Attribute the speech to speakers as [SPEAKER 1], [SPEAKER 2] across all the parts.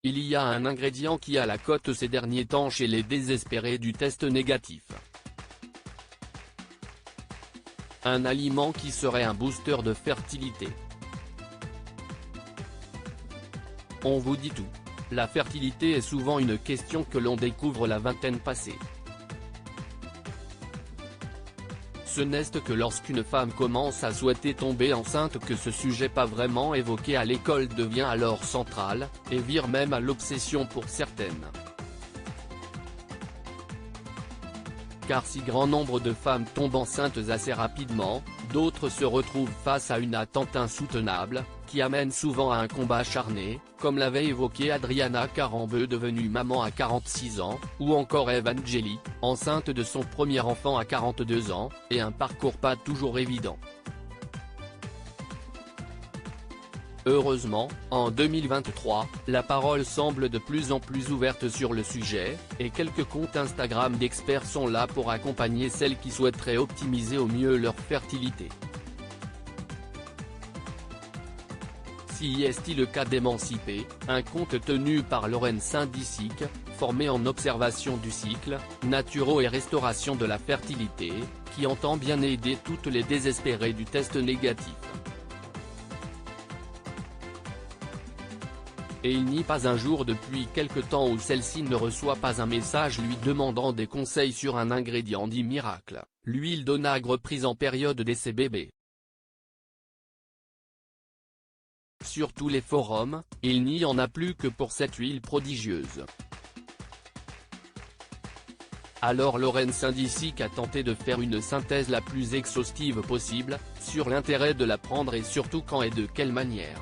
[SPEAKER 1] Il y a un ingrédient qui a la cote ces derniers temps chez les désespérés du test négatif. Un aliment qui serait un booster de fertilité. On vous dit tout. La fertilité est souvent une question que l'on découvre la vingtaine passée. Ce n'est que lorsqu'une femme commence à souhaiter tomber enceinte que ce sujet pas vraiment évoqué à l'école devient alors central, et vire même à l'obsession pour certaines. Car si grand nombre de femmes tombent enceintes assez rapidement, d'autres se retrouvent face à une attente insoutenable, qui amène souvent à un combat acharné, comme l'avait évoqué Adriana Karembeu devenue maman à 46 ans, ou encore Evangélie, enceinte de son premier enfant à 42 ans, et un parcours pas toujours évident. Heureusement, en 2023, la parole semble de plus en plus ouverte sur le sujet, et quelques comptes Instagram d'experts sont là pour accompagner celles qui souhaiteraient optimiser au mieux leur fertilité. Si est-il le cas d'Émancipé, un compte tenu par Lorraine Saint-Disic, formé en observation du cycle, naturo et restauration de la fertilité, qui entend bien aider toutes les désespérées du test négatif. Et il n'y a pas un jour depuis quelque temps où celle-ci ne reçoit pas un message lui demandant des conseils sur un ingrédient dit miracle, l'huile d'onagre prise en période d'essai bébé. Sur tous les forums, il n'y en a plus que pour cette huile prodigieuse. Alors Lorraine Saint-Disic a tenté de faire une synthèse la plus exhaustive possible, sur l'intérêt de la prendre et surtout quand et de quelle manière.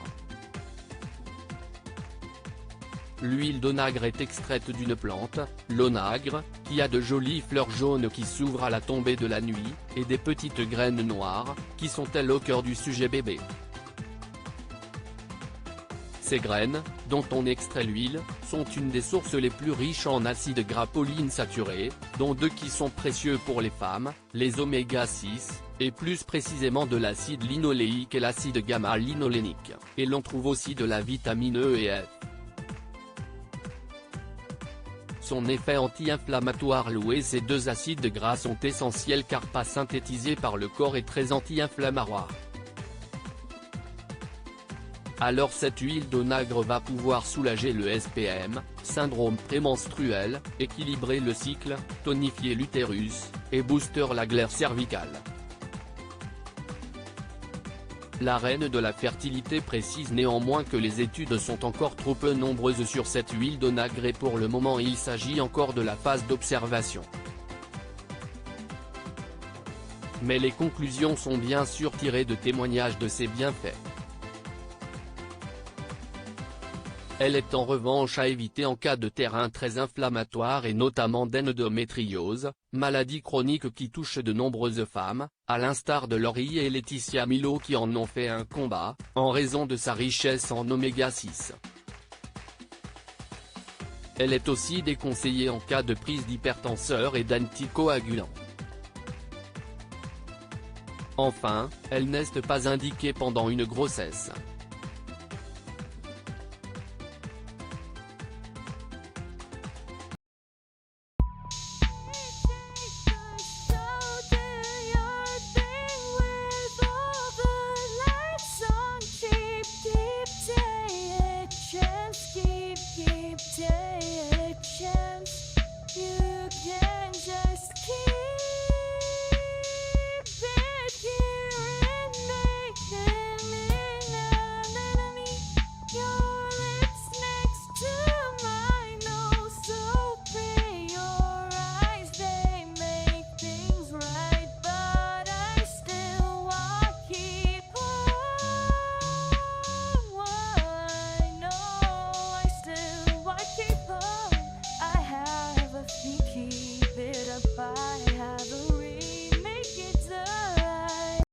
[SPEAKER 1] L'huile d'onagre est extraite d'une plante, l'onagre, qui a de jolies fleurs jaunes qui s'ouvrent à la tombée de la nuit, et des petites graines noires, qui sont elles au cœur du sujet bébé. Ces graines, dont on extrait l'huile, sont une des sources les plus riches en acides gras polyinsaturés, dont deux qui sont précieux pour les femmes, les oméga 6, et plus précisément de l'acide linoléique et l'acide gamma-linolénique, et l'on trouve aussi de la vitamine E et F. Son effet anti-inflammatoire loué, ces deux acides gras sont essentiels car pas synthétisés par le corps et très anti-inflammatoire. Alors cette huile d'onagre va pouvoir soulager le SPM, syndrome prémenstruel, équilibrer le cycle, tonifier l'utérus, et booster la glaire cervicale. La reine de la fertilité précise néanmoins que les études sont encore trop peu nombreuses sur cette huile d'onagre et pour le moment il s'agit encore de la phase d'observation. Mais les conclusions sont bien sûr tirées de témoignages de ses bienfaits. Elle est en revanche à éviter en cas de terrain très inflammatoire et notamment d'endométriose, maladie chronique qui touche de nombreuses femmes, à l'instar de Laurie et Laetitia Milo qui en ont fait un combat, en raison de sa richesse en oméga 6. Elle est aussi déconseillée en cas de prise d'hypertenseurs et d'anticoagulants. Enfin, elle n'est pas indiquée pendant une grossesse.